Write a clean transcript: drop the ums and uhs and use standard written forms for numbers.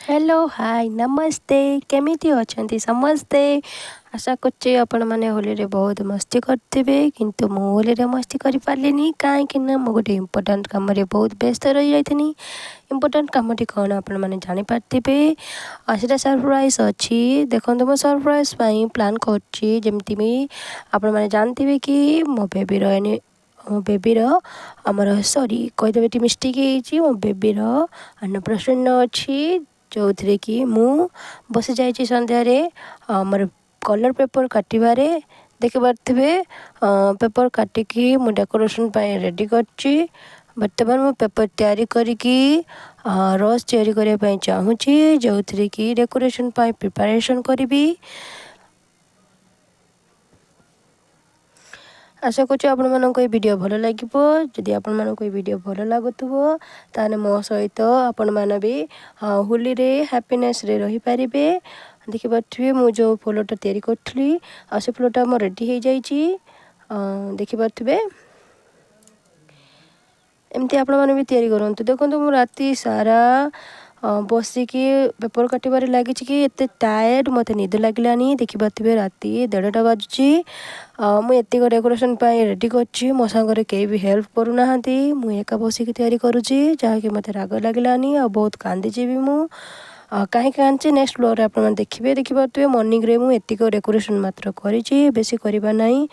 Hello hi नमस्ते केमिति अछंती समस्ते। आशा करछे आपण माने होली रे बहुत मस्ती करथिबे किंतु मो होली रे मस्ती करि पारलेनी काहे ना मो गोटे इम्पोर्टेंट काम रे बहुत व्यस्त रही जाइथिनी। इम्पोर्टेंट कामटी कौन आपण माने जानि पारथिबे। सेटा सरप्राइज अछि देखंतु मो सरप्राइज पई प्लान करछि जेमति मी आपण माने जानथिबे कि मो बेबीर आमर सॉरी कहिदेबे मिस्टेक ହେଇଛି मो बेबीर अन्नप्राशन अछि जो थे कि मु बसी जाइए संध्यारे आमर कलर पेपर काटबारे देखि पारे पेपर काटिकी मु डेकोरेशन रेडी करछि। बर्तमान मु पेपर तैयारी करिकी रस तैयारी करने चाहूँगी जो थे कि डेकोरेशन प्रिपरेशन करी। आशा करूँ आपण मानक वीडियो भल लगे। जदि आपण मानक वीडियो भल लगुव ताने मो सहित आपण मैंने भी होली रे हैप्पीनेस रे रही पारे। देखिपे मु जो फुलटा तैयारी करी से फुलटा मो रेडी हो जाइए देखिपे एमती आपण मैंने भी तैयारी करूँ। देखो मु राति सारा बसिकी पेपर काटबार लगी कि एत टायर्ड मत निद लगलानी देखिपे राति 1:30 बाजुची मुझे डेकोरेशन रेडी कर मो सांगे कहीं भी हेल्प करूना मुझे एका बसिकी तैयारी करुँची जहाँकि मत राग लगलानी आ बहुत कांदीची भी मु कहीं कांची नेक्स्ट फ्लोर आप देखिए देखिपे मॉर्निंग रे मुझे डेकोरेशन मात्र करी बेसी करवा नहीं।